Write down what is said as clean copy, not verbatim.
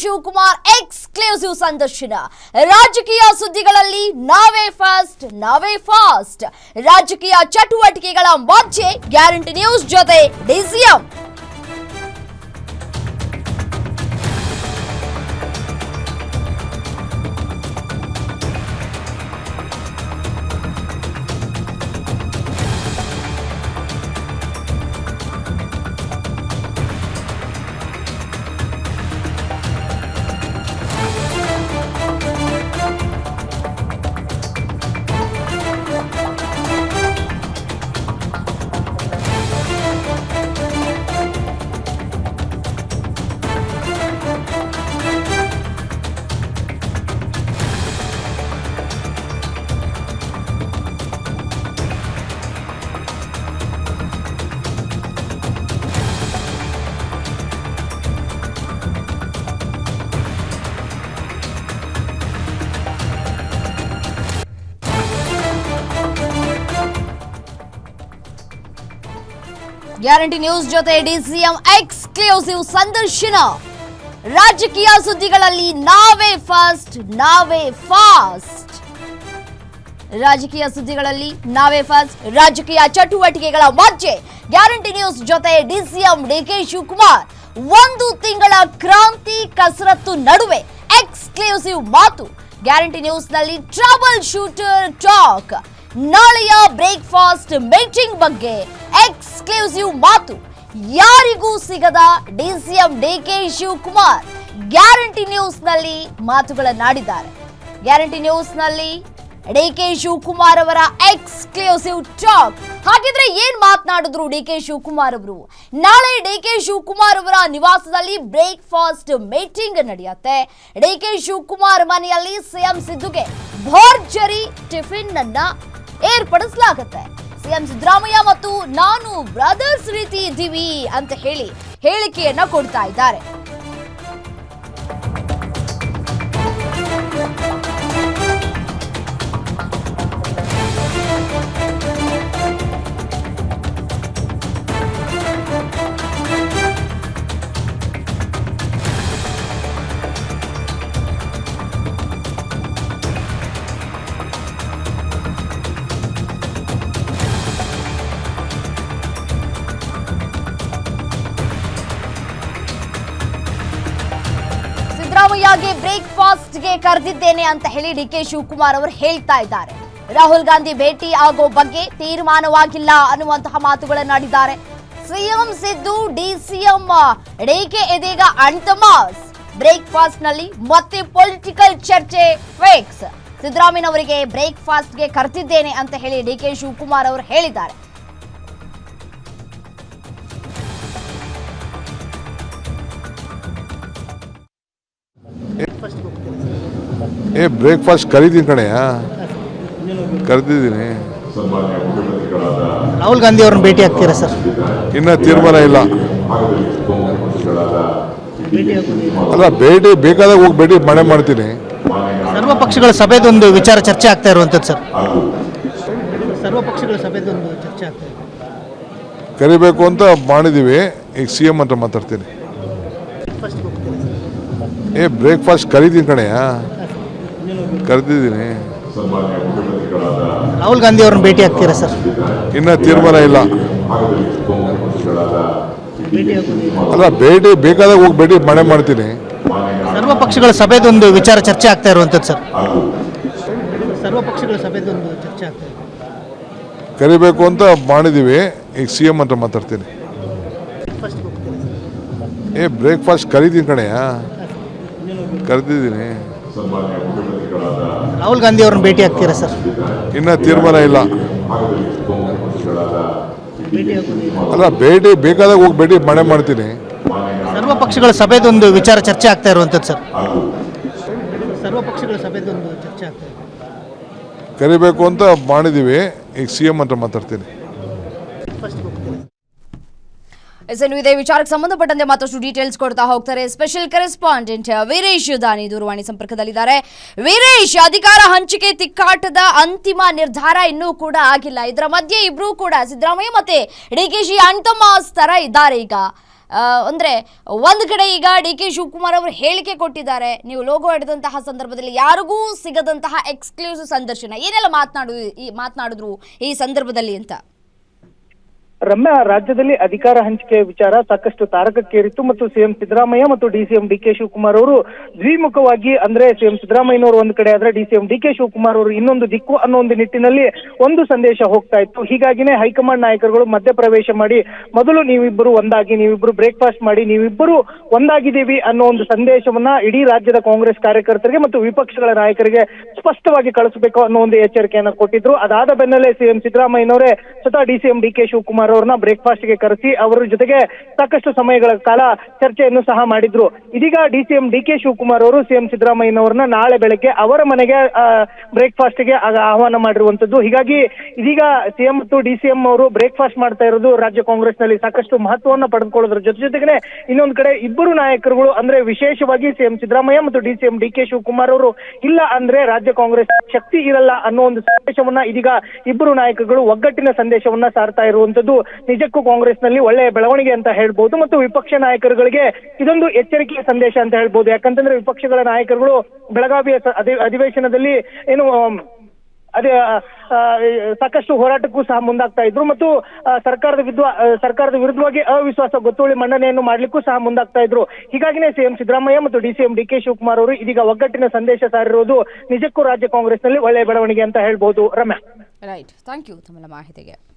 Shivakumar exclusive ಸಂದರ್ಶನ. ರಾಜಕೀಯ ಸುದ್ದಿಗಳಲ್ಲಿ ನಾವೇ ಫಾಸ್ಟ್. ರಾಜಕೀಯ ಚಟುವಟಿಕೆಗಳ ಮಧ್ಯೆ ಗ್ಯಾರಂಟಿ ನ್ಯೂಸ್ ಜೊತೆ ಡಿಸಿಎಂ. ಗ್ಯಾರಂಟಿ ನ್ಯೂಸ್ ಜೊತೆ ಡಿಸಿಎಂ ಎಕ್ಸ್ಕ್ಲೂಸಿವ್ ಸಂದರ್ಶನ. ರಾಜಕೀಯ ಸುದ್ದಿಗಳಲ್ಲಿ ನಾವೇ ಫಾಸ್ಟ್. ರಾಜಕೀಯ ಸುದ್ದಿಗಳಲ್ಲಿ ನಾವೇ ಫಾಸ್ಟ್. ರಾಜಕೀಯ ಚಟುವಟಿಕೆಗಳ ಮಧ್ಯೆ ಗ್ಯಾರಂಟಿ ನ್ಯೂಸ್ ಜೊತೆ ಡಿಸಿಎಂ ಡಿಕೆ ಶಿವಕುಮಾರ್. ಒಂದು ತಿಂಗಳ ಕ್ರಾಂತಿ ಕಸರತ್ತು ನಡುವೆ ಎಕ್ಸ್ಕ್ಲೂಸಿವ್ ಮಾತು. ಗ್ಯಾರಂಟಿ ನ್ಯೂಸ್ನಲ್ಲಿ ಟ್ರಬಲ್ ಶೂಟರ್ ಟಾಕ್. ನಾಳೆಯ ಬ್ರೇಕ್ಫಾಸ್ಟ್ ಮೀಟಿಂಗ್ ಬಗ್ಗೆ ಎಕ್ಸ್ಕ್ಲೂಸಿವ್ ಮಾತು. ಯಾರಿಗೂ ಸಿಗದ ಡಿಸಿಎಂ ಡಿಕೆ ಶಿವಕುಮಾರ್ ಗ್ಯಾರಂಟಿ ನ್ಯೂಸ್ನಲ್ಲಿ ಮಾತುಗಳನ್ನಾಡಿದ್ದಾರೆ. ಗ್ಯಾರಂಟಿ ನ್ಯೂಸ್ನಲ್ಲಿ ಡಿಕೆ ಶಿವಕುಮಾರ್ ಅವರ ಎಕ್ಸ್ಕ್ಲೂಸಿವ್ ಟಾಕ್. ಹಾಗಿದ್ರೆ ಏನ್ ಮಾತನಾಡಿದ್ರು ಡಿಕೆ ಶಿವಕುಮಾರ್ ಅವರು? ನಾಳೆ ಡಿಕೆ ಶಿವಕುಮಾರ್ ಅವರ ನಿವಾಸದಲ್ಲಿ ಬ್ರೇಕ್ಫಾಸ್ಟ್ ಮೀಟಿಂಗ್ ನಡೆಯುತ್ತೆ. ಡಿಕೆ ಶಿವಕುಮಾರ್ ಮನೆಯಲ್ಲಿ ಸಿಎಂ ಸಿದ್ದುಗೆ ಭರ್ಜರಿ ಟಿಫಿನ್ ಅನ್ನ ಏರ್ಪಡಿಸಲಾಗುತ್ತೆ. ಸಿಎಂ ಸಿದ್ದರಾಮಯ್ಯ ಮತ್ತು ನಾನು ಬ್ರದರ್ಸ್ ರೀತಿ ಇದ್ದೀವಿ ಅಂತ ಹೇಳಿ ಹೇಳಿಕೆಯನ್ನ ಕೊಡ್ತಾ ಇದ್ದಾರೆ. ಸಿದ್ದರಾಮಯ್ಯಗೆ ಬ್ರೇಕ್ಫಾಸ್ಟ್ಗೆ ಕರೆದಿದ್ದೇನೆ ಅಂತ ಹೇಳಿ ಡಿಕೆ ಶಿವಕುಮಾರ್ ಅವರು ಹೇಳ್ತಾ ಇದ್ದಾರೆ. ರಾಹುಲ್ ಗಾಂಧಿ ಭೇಟಿ ಆಗೋ ಬಗ್ಗೆ ತೀರ್ಮಾನವಾಗಿಲ್ಲ ಅನ್ನುವಂತಹ ಮಾತುಗಳನ್ನಾಡಿದ್ದಾರೆ. ಸಿಎಂ ಸಿದ್ದು ಡಿಸಿಎಂ ಡಿಕೆ ಇದೀಗ ಅಣ್ತಮಾಸ್. ಬ್ರೇಕ್ಫಾಸ್ಟ್ ನಲ್ಲಿ ಮತ್ತೆ ಪೊಲಿಟಿಕಲ್ ಚರ್ಚೆ ಫಿಕ್ಸ್. ಸಿದ್ದರಾಮಯ್ಯನವರಿಗೆ ಬ್ರೇಕ್ಫಾಸ್ಟ್ಗೆ ಕರೆದಿದ್ದೇನೆ ಅಂತ ಹೇಳಿ ಡಿಕೆ ಶಿವಕುಮಾರ್ ಅವರು ಹೇಳಿದ್ದಾರೆ. ಬ್ರೇಕ್ಫಾಸ್ಟ್ ಕರೀತೀನಿ ಕಣೆಯ, ಕರೆದಿದ್ದೀನಿ. ರಾಹುಲ್ ಗಾಂಧಿ ಅವ್ರನ್ನ ಭೇಟಿ ಆಗ್ತೀರಾ ಸರ್? ಇನ್ನ ತೀರ್ಮಾನ ಇಲ್ಲ. ಅಲ್ಲ, ಭೇಟಿ ಬೇಕಾದಾಗ ಹೋಗಿ ಭೇಟಿ ಮಾಡ್ತೀನಿ. ಸರ್ವ ಪಕ್ಷಗಳ ಸಭೆದೊಂದು ವಿಚಾರ ಚರ್ಚೆ ಆಗ್ತಾ ಇರುವಂಥದ್ದು ಸರ್. ಸರ್ವ ಪಕ್ಷಗಳ ಸಭೆದೊಂದು ಚರ್ಚೆ ಆಗ್ತಾ ಇದೆ. ಕರಿಬೇಕು ಅಂತ ಮಾಡಿದ್ದೀವಿ. ಈಗ ಸಿಎಂ ಹತ್ರ ಮಾತಾಡ್ತೀನಿ. ಬ್ರೇಕ್ಫಾಸ್ಟ್ ಕರೀತೀನಿ ಕಣೆಯ, ಕರೆದಿದ್ದೀನಿ. ರಾಹುಲ್ ಗಾಂಧಿ ಅವ್ರನ್ನ ಭೇಟಿ ಆಗ್ತೀರಾ ಸರ್? ಇನ್ನ ತೀರ್ಮಾನ ಇಲ್ಲ. ಅಲ್ಲ, ಭೇಟಿ ಬೇಕಾದಾಗ ಹೋಗಿ ಭೇಟಿ ಮಾಡ್ತೀನಿ. ಸರ್ವ ಪಕ್ಷಗಳ ಸಭೆದೊಂದು ವಿಚಾರ ಚರ್ಚೆ ಆಗ್ತಾ ಇರುವಂಥದ್ದು ಸರ್. ಸರ್ವ ಪಕ್ಷಗಳ ಸಭೆದೊಂದು ಚರ್ಚೆ ಆಗ್ತಾ ಇದೆ. ಕರಿಬೇಕು ಅಂತ ಮಾಡಿದ್ದೀವಿ. ಈಗ ಸಿಎಂ ಹತ್ರ ಮಾತಾಡ್ತೀನಿ. ಬ್ರೇಕ್ಫಾಸ್ಟ್ ಕರೀತೀನಿ ಕಣೆಯ, ಕರೆದಿದ್ದೀನಿ. ರಾಹುಲ್ ಗಾಂಧಿ ಅವ್ರನ್ನ ಭೇಟಿ ಆಗ್ತೀರಾ ಸರ್? ಇನ್ನ ತೀರ್ಮಾನ ಇಲ್ಲ. ಅಲ್ಲ, ಭೇಟಿ ಬೇಕಾದಾಗ ಹೋಗಿ ಭೇಟಿ ಮಾಡ್ತೀನಿ. ಸರ್ವ ಪಕ್ಷಗಳ ಸಭೆದೊಂದು ವಿಚಾರ ಚರ್ಚೆ ಆಗ್ತಾ ಇರುವಂಥದ್ದು ಸರ್. ಸರ್ವ ಪಕ್ಷಗಳ ಸಭೆದೊಂದು ಚರ್ಚೆ ಆಗ್ತಾ ಇದೆ. ಕರಿಬೇಕು ಅಂತ ಮಾಡಿದ್ದೀವಿ. ಈಗ ಸಿಎಂ ಹತ್ರ ಮಾತಾಡ್ತೀನಿ. ಇದೇ ವಿಚಾರಕ್ಕೆ ಸಂಬಂಧಪಟ್ಟಂತೆ ಮತ್ತಷ್ಟು ಡೀಟೇಲ್ಸ್ ಕೊಡ್ತಾ ಹೋಗ್ತಾರೆ ಸ್ಪೆಷಲ್ ಕರೆಸ್ಪಾಂಡೆಂಟ್ ವೀರೇಶ್ ದಾನಿ ದೂರವಾಣಿ ಸಂಪರ್ಕದಲ್ಲಿದ್ದಾರೆ. ವೀರೇಶ್, ಅಧಿಕಾರ ಹಂಚಿಕೆ ತಿಕ್ಕಾಟದ ಅಂತಿಮ ನಿರ್ಧಾರ ಇನ್ನೂ ಕೂಡ ಆಗಿಲ್ಲ. ಇದರ ಮಧ್ಯೆ ಇಬ್ರು ಕೂಡ ಸಿದ್ದರಾಮಯ್ಯ ಮತ್ತೆ ಡಿಕೆಶಿ ಅಣ್ತಮಾಸ್ ತರ ಇದ್ದಾರೆ. ಈಗ ಅಂದ್ರೆ ಒಂದ್ ಕಡೆ ಈಗ ಡಿ ಕೆ ಶಿವಕುಮಾರ್ ಅವರು ಹೇಳಿಕೆ ಕೊಟ್ಟಿದ್ದಾರೆ, ನೀವು ಲೋಗೋ ಹಿಡಿದಂತಹ ಸಂದರ್ಭದಲ್ಲಿ ಯಾರಿಗೂ ಸಿಗದಂತಹ ಎಕ್ಸ್ಕ್ಲೂಸಿವ್ ಸಂದರ್ಶನ, ಏನೆಲ್ಲ ಮಾತನಾಡಿದ್ರು ಈ ಸಂದರ್ಭದಲ್ಲಿ ಅಂತ. ರಮ್ಯಾ, ರಾಜ್ಯದಲ್ಲಿ ಅಧಿಕಾರ ಹಂಚಿಕೆ ವಿಚಾರ ಸಾಕಷ್ಟು ತಾರಕಕ್ಕೇರಿತ್ತು ಮತ್ತು ಸಿಎಂ ಸಿದ್ದರಾಮಯ್ಯ ಮತ್ತು ಡಿಸಿಎಂ ಡಿ ಕೆ ಶಿವಕುಮಾರ್ ಅವರು ದ್ವಿಮುಖವಾಗಿ, ಅಂದ್ರೆ ಸಿಎಂ ಸಿದ್ದರಾಮಯ್ಯನವರು ಒಂದು ಕಡೆ ಆದ್ರೆ ಡಿಸಿಎಂ ಡಿ ಕೆ ಶಿವಕುಮಾರ್ ಅವರು ಇನ್ನೊಂದು ದಿಕ್ಕು ಅನ್ನೋ ಒಂದು ನಿಟ್ಟಿನಲ್ಲಿ ಒಂದು ಸಂದೇಶ ಹೋಗ್ತಾ ಇತ್ತು. ಹೀಗಾಗಿನೇ ಹೈಕಮಾಂಡ್ ನಾಯಕರುಗಳು ಮಧ್ಯಪ್ರವೇಶ ಮಾಡಿ ಮೊದಲು ನೀವಿಬ್ಬರು ಒಂದಾಗಿ, ನೀವಿಬ್ಬರು ಬ್ರೇಕ್ಫಾಸ್ಟ್ ಮಾಡಿ, ನೀವಿಬ್ಬರು ಒಂದಾಗಿದ್ದೀವಿ ಅನ್ನೋ ಒಂದು ಸಂದೇಶವನ್ನ ಇಡೀ ರಾಜ್ಯದ ಕಾಂಗ್ರೆಸ್ ಕಾರ್ಯಕರ್ತರಿಗೆ ಮತ್ತು ವಿಪಕ್ಷಗಳ ನಾಯಕರಿಗೆ ಸ್ಪಷ್ಟವಾಗಿ ಕಳಿಸಬೇಕು ಅನ್ನೋ ಒಂದು ಎಚ್ಚರಿಕೆಯನ್ನ ಕೊಟ್ಟಿದ್ರು. ಅದಾದ ಬೆನ್ನಲ್ಲೇ ಸಿಎಂ ಸಿದ್ದರಾಮಯ್ಯನವರೇ ಸ್ವತಃ ಡಿಸಿಎಂ ಡಿ ಕೆ ಶಿವಕುಮಾರ್ ಅವರನ್ನ ಬ್ರೇಕ್ಫಾಸ್ಟ್ ಗೆ ಕರೆಸಿ ಅವರ ಜೊತೆಗೆ ಸಾಕಷ್ಟು ಸಮಯಗಳ ಕಾಲ ಚರ್ಚೆಯನ್ನು ಸಹ ಮಾಡಿದ್ರು. ಇದೀಗ ಡಿಸಿಎಂ ಡಿ ಕೆ ಶಿವಕುಮಾರ್ ಅವರು ಸಿಎಂ ಸಿದ್ದರಾಮಯ್ಯನವರನ್ನ ನಾಳೆ ಬೆಳಗ್ಗೆ ಅವರ ಮನೆಗೆ ಬ್ರೇಕ್ಫಾಸ್ಟ್ ಗೆ ಆಹ್ವಾನ ಮಾಡಿರುವಂತದ್ದು. ಹೀಗಾಗಿ ಇದೀಗ ಸಿಎಂ ಮತ್ತು ಡಿಸಿಎಂ ಅವರು ಬ್ರೇಕ್ಫಾಸ್ಟ್ ಮಾಡ್ತಾ ಇರೋದು ರಾಜ್ಯ ಕಾಂಗ್ರೆಸ್ ನಲ್ಲಿ ಸಾಕಷ್ಟು ಮಹತ್ವವನ್ನು ಪಡೆದುಕೊಳ್ಳೋದ್ರ ಜೊತೆಗೆ ಇನ್ನೊಂದು ಕಡೆ ಇಬ್ಬರು ನಾಯಕರುಗಳು, ಅಂದ್ರೆ ವಿಶೇಷವಾಗಿ ಸಿಎಂ ಸಿದ್ದರಾಮಯ್ಯ ಮತ್ತು ಡಿಸಿಎಂ ಡಿ ಕೆ ಶಿವಕುಮಾರ್ ಅವರು ಇಲ್ಲ ಅಂದ್ರೆ ರಾಜ್ಯ ಕಾಂಗ್ರೆಸ್ ಶಕ್ತಿ ಇರಲ್ಲ ಅನ್ನೋ ಒಂದು ಸಂದೇಶವನ್ನ ಇದೀಗ ಇಬ್ಬರು ನಾಯಕರುಗಳು ಒಗ್ಗಟ್ಟಿನ ಸಂದೇಶವನ್ನ ಸಾರ್ತಾ ಇರುವಂತದ್ದು ನಿಜಕ್ಕೂ ಕಾಂಗ್ರೆಸ್ ನಲ್ಲಿ ಒಳ್ಳೆಯ ಬೆಳವಣಿಗೆ ಅಂತ ಹೇಳ್ಬೋದು ಮತ್ತು ವಿಪಕ್ಷ ನಾಯಕರುಗಳಿಗೆ ಇದೊಂದು ಎಚ್ಚರಿಕೆಯ ಸಂದೇಶ ಅಂತ ಹೇಳ್ಬೋದು. ಯಾಕಂತಂದ್ರೆ ವಿಪಕ್ಷಗಳ ನಾಯಕರುಗಳು ಬೆಳಗಾವಿಯ ಅಧಿವೇಶನದಲ್ಲಿ ಏನು ಅದೇ ಸಾಕಷ್ಟು ಹೋರಾಟಕ್ಕೂ ಸಹ ಮುಂದಾಗ್ತಾ ಇದ್ರು ಮತ್ತು ಸರ್ಕಾರದ ವಿರುದ್ಧವಾಗಿ ಅವಿಶ್ವಾಸ ಗೊತ್ತುವಳಿ ಮಂಡನೆಯನ್ನು ಮಾಡ್ಲಿಕ್ಕೂ ಸಹ ಮುಂದಾಗ್ತಾ ಇದ್ರು. ಹೀಗಾಗಿನೇ ಸಿಎಂ ಸಿದ್ದರಾಮಯ್ಯ ಮತ್ತು ಡಿಸಿಎಂ ಡಿ ಕೆ ಶಿವಕುಮಾರ್ ಅವರು ಇದೀಗ ಒಗ್ಗಟ್ಟಿನ ಸಂದೇಶ ಸಾರಿರುವುದು ನಿಜಕ್ಕೂ ರಾಜ್ಯ ಕಾಂಗ್ರೆಸ್ ನಲ್ಲಿ ಒಳ್ಳೆಯ ಬೆಳವಣಿಗೆ ಅಂತ ಹೇಳ್ಬೋದು. ರಮ್ಯಾ, ರೈಟ್, ಥ್ಯಾಂಕ್ ಯು ತಮ್ಮ ಮಾಹಿತಿಗೆ.